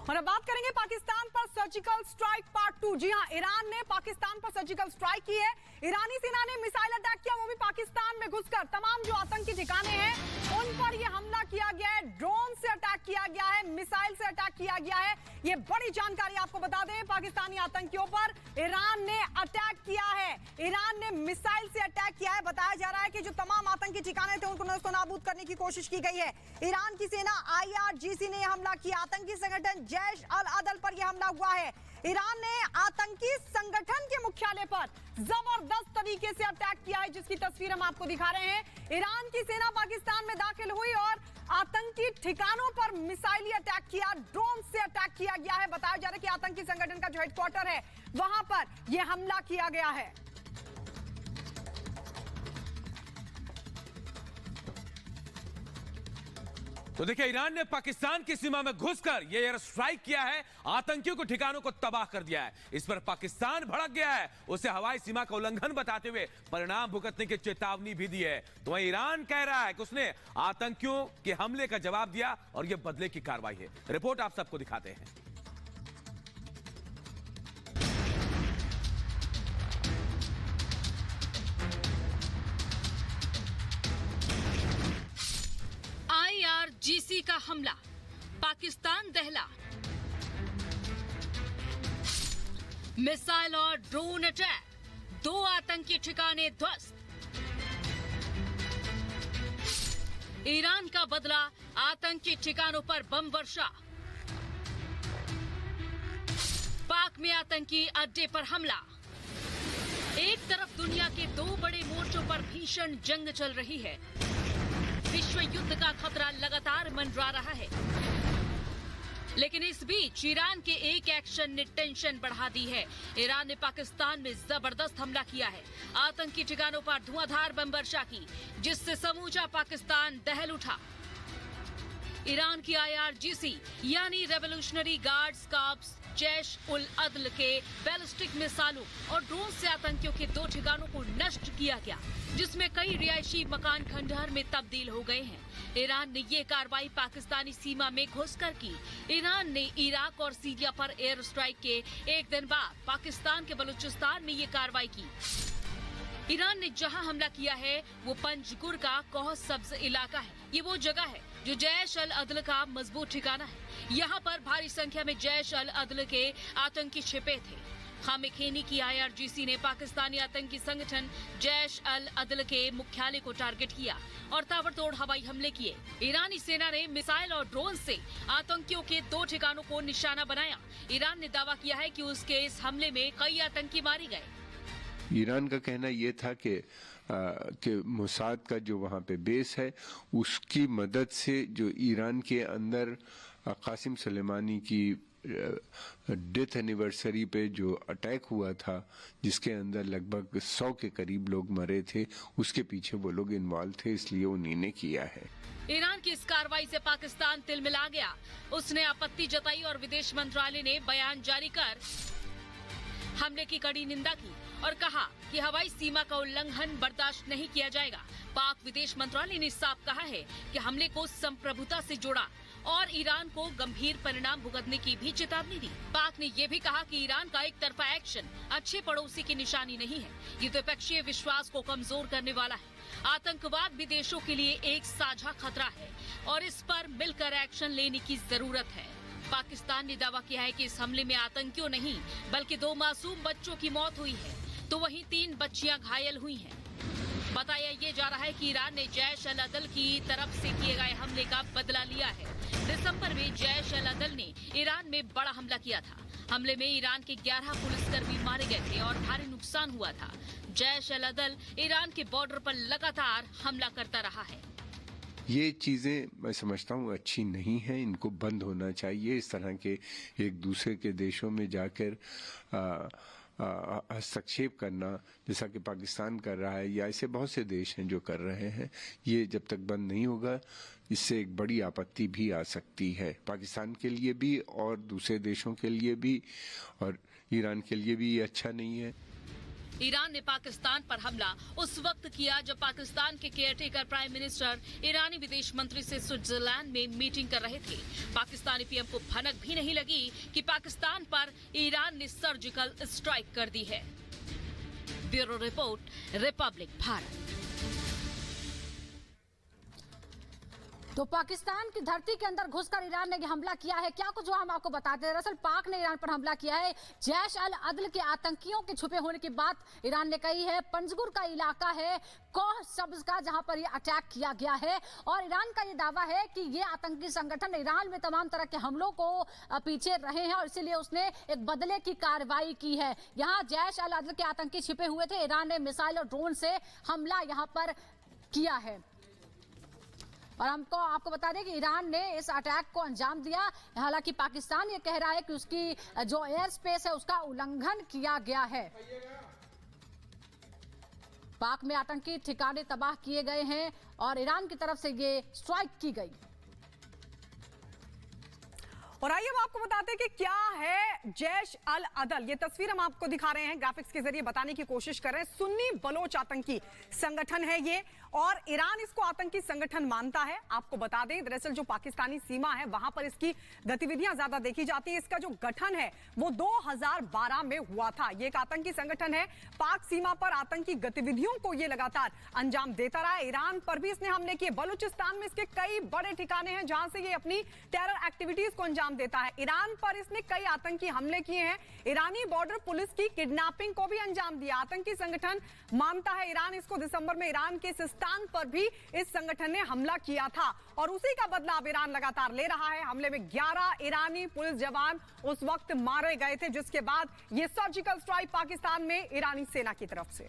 और अब बात करेंगे पाकिस्तान पर सर्जिकल स्ट्राइक पार्ट 2। जी हां, ईरान ने पाकिस्तान पर सर्जिकल स्ट्राइक की है। ईरानी सेना ने मिसाइल अटैक किया, वो भी पाकिस्तान में घुसकर। तमाम जो आतंकी ठिकाने हैं उन पर यह हमला किया गया है, ड्रोन से अटैक किया गया है, मिसाइल से अटैक किया गया है। ये बड़ी जानकारी आपको बता दें, पाकिस्तानी आतंकियों पर ईरान ने अटैक किया है, ईरान ने मिसाइल से अटैक किया है। बताया जा रहा है कि जो तमाम आतंकी ठिकाने थे उनको नस्तनाबूद करने की कोशिश की गई है। ईरान की सेना IRGC ने यह हमला किया। आतंकी संगठन जैश अल अदल पर यह हमला हुआ है। ईरान ने आतंकी संगठन के मुख्यालय पर जबरदस्त तरीके से अटैक किया है, जिसकी तस्वीर हम आपको दिखा रहे हैं। ईरान की सेना पाकिस्तान में दाखिल हुई और आतंकी ठिकानों पर मिसाइली अटैक किया, ड्रोन से अटैक किया गया है। बताया जा रहा है कि आतंकी संगठन का जो हेडक्वार्टर है वहां पर यह हमला किया गया है। तो देखिए, ईरान ने पाकिस्तान की सीमा में घुसकर ये एयर स्ट्राइक किया है, आतंकियों के ठिकानों को तबाह कर दिया है। इस पर पाकिस्तान भड़क गया है, उसे हवाई सीमा का उल्लंघन बताते हुए परिणाम भुगतने की चेतावनी भी दी है। तो वहीं ईरान कह रहा है कि उसने आतंकियों के हमले का जवाब दिया और यह बदले की कार्रवाई है। रिपोर्ट आप सबको दिखाते हैं। IRGC का हमला, पाकिस्तान दहला। मिसाइल और ड्रोन अटैक, 2 आतंकी ठिकाने ध्वस्त। ईरान का बदला, आतंकी ठिकानों पर बम वर्षा। पाक में आतंकी अड्डे पर हमला। एक तरफ दुनिया के 2 बड़े मोर्चों पर भीषण जंग चल रही है। विश्व युद्ध का खतरा लगातार मंडरा रहा है, लेकिन इस बीच ईरान के एक एक्शन ने टेंशन बढ़ा दी है। ईरान ने पाकिस्तान में जबरदस्त हमला किया है, आतंकी ठिकानों पर धुआंधार बम वर्षा की, जिससे समूचा पाकिस्तान दहल उठा। ईरान की IRGC यानी रेवोल्यूशनरी गार्ड्स कॉर्प्स जैश उल अदल के बैलिस्टिक मिसाइलों और ड्रोन से आतंकियों के 2 ठिकानों को नष्ट किया गया, जिसमें कई रिहायशी मकान खंडहर में तब्दील हो गए हैं। ईरान ने ये कार्रवाई पाकिस्तानी सीमा में घुसकर की। ईरान ने इराक और सीरिया पर एयर स्ट्राइक के एक दिन बाद पाकिस्तान के बलूचिस्तान में ये कार्रवाई की। ईरान ने जहां हमला किया है वो पंजगुर का कौह सब्ज इलाका है। ये वो जगह है जो जैश अल अदल का मजबूत ठिकाना है। यहाँ पर भारी संख्या में जैश अल अदल के आतंकी छिपे थे। खामेखेनी की IRGC ने पाकिस्तानी आतंकी संगठन जैश अल अदल के मुख्यालय को टारगेट किया और ताबड़तोड़ हवाई हमले किए। ईरानी सेना ने मिसाइल और ड्रोन से आतंकियों के 2 ठिकानों को निशाना बनाया। ईरान ने दावा किया है कि उसके इस हमले में कई आतंकी मारे गए। ईरान का कहना यह था कि मोसाद का जो वहाँ पे बेस है उसकी मदद से जो ईरान के अंदर कासिम सुलेमानी की डेथ एनिवर्सरी पे जो अटैक हुआ था, जिसके अंदर लगभग 100 के करीब लोग मरे थे, उसके पीछे वो लोग इन्वॉल्व थे, इसलिए उन्हीं ने किया है। ईरान की इस कार्रवाई से पाकिस्तान तिलमिला गया। उसने आपत्ति जताई और विदेश मंत्रालय ने बयान जारी कर हमले की कड़ी निंदा की और कहा कि हवाई सीमा का उल्लंघन बर्दाश्त नहीं किया जाएगा। पाक विदेश मंत्रालय ने साफ कहा है कि हमले को संप्रभुता से जोड़ा और ईरान को गंभीर परिणाम भुगतने की भी चेतावनी दी। पाक ने यह भी कहा कि ईरान का एक तरफा एक्शन अच्छे पड़ोसी की निशानी नहीं है, ये द्विपक्षीय विश्वास को कमजोर करने वाला है। आतंकवाद भी देशों के लिए एक साझा खतरा है और इस पर मिलकर एक्शन लेने की जरूरत है। पाकिस्तान ने दावा किया है कि इस हमले में आतंकियों नहीं बल्कि 2 मासूम बच्चों की मौत हुई है, तो वहीं 3 बच्चियां घायल हुई हैं। बताया ये जा रहा है कि ईरान ने जैश अल अदल की तरफ से किए गए हमले का बदला लिया है। दिसंबर में जैश अल अदल ने ईरान में बड़ा हमला किया था। हमले में ईरान के 11 पुलिसकर्मी मारे गए थे और भारी नुकसान हुआ था। जैश अल अदल ईरान के बॉर्डर पर लगातार हमला करता रहा है। ये चीज़ें मैं समझता हूँ अच्छी नहीं हैं, इनको बंद होना चाहिए। इस तरह के एक दूसरे के देशों में जाकर हस्तक्षेप करना, जैसा कि पाकिस्तान कर रहा है या ऐसे बहुत से देश हैं जो कर रहे हैं, ये जब तक बंद नहीं होगा इससे एक बड़ी आपत्ति भी आ सकती है, पाकिस्तान के लिए भी और दूसरे देशों के लिए भी, और ईरान के लिए भी ये अच्छा नहीं है। ईरान ने पाकिस्तान पर हमला उस वक्त किया जब पाकिस्तान के केयरटेकर प्राइम मिनिस्टर ईरानी विदेश मंत्री से स्विट्जरलैंड में मीटिंग कर रहे थे। पाकिस्तानी पीएम को भनक भी नहीं लगी कि पाकिस्तान पर ईरान ने सर्जिकल स्ट्राइक कर दी है। Bureau report, Republic Bharat. तो पाकिस्तान की धरती के अंदर घुसकर ईरान ने हमला किया है। क्या कुछ हम आपको बताते हैं। दरअसल पाक ने ईरान पर हमला किया है। जैश अल अदल के आतंकियों के छुपे होने की बात ईरान ने कही है। पंजगुर का इलाका है कोह सब्ज का, जहां पर यह अटैक किया गया है और ईरान का यह दावा है कि ये आतंकी संगठन ईरान में तमाम तरह के हमलों को पीछे रहे हैं और इसीलिए उसने एक बदले की कार्रवाई की है। यहाँ जैश अल अदल के आतंकी छिपे हुए थे। ईरान ने मिसाइल और ड्रोन से हमला यहाँ पर किया है और हमको आपको बता दें कि ईरान ने इस अटैक को अंजाम दिया। हालांकि पाकिस्तान ये कह रहा है कि उसकी जो एयर स्पेस है उसका उल्लंघन किया गया है। पाक में आतंकी ठिकाने तबाह किए गए हैं और ईरान की तरफ से ये स्ट्राइक की गई। और आइए अब आपको बताते हैं कि क्या है जैश अल अदल। ये तस्वीर हम आपको दिखा रहे हैं, ग्राफिक्स के जरिए बताने की कोशिश कर रहे हैं। सुन्नी बलोच आतंकी संगठन है ये और ईरान इसको आतंकी संगठन मानता है। आपको बता दें दरअसल जो पाकिस्तानी सीमा है वहां पर इसकी गतिविधियां ज्यादा देखी जाती है। इसका जो गठन है वो 2012 में हुआ था। ये एक आतंकी संगठन है। पाक सीमा पर आतंकी गतिविधियों को ये लगातार अंजाम देता रहा है। ईरान पर भी इसने हमले किए। बलूचिस्तान में इसके कई बड़े ठिकाने हैं जहां से ये अपनी टेरर एक्टिविटीज को अंजाम देता है। ईरान पर इसने कई आतंकी हमले किए हैं। ईरानी बॉर्डर पुलिस की किडनैपिंग को भी अंजाम दिया। आतंकी संगठन मानता है ईरान इसको। दिसंबर में ईरान के सिस्तान पर भी इस संगठन ने हमला किया था और उसी का बदला अब ईरान लगातार ले रहा है। हमले में 11 ईरानी पुलिस जवान उस वक्त मारे गए थे, जिसके बाद ये सर्जिकल स्ट्राइक पाकिस्तान में ईरानी सेना की तरफ से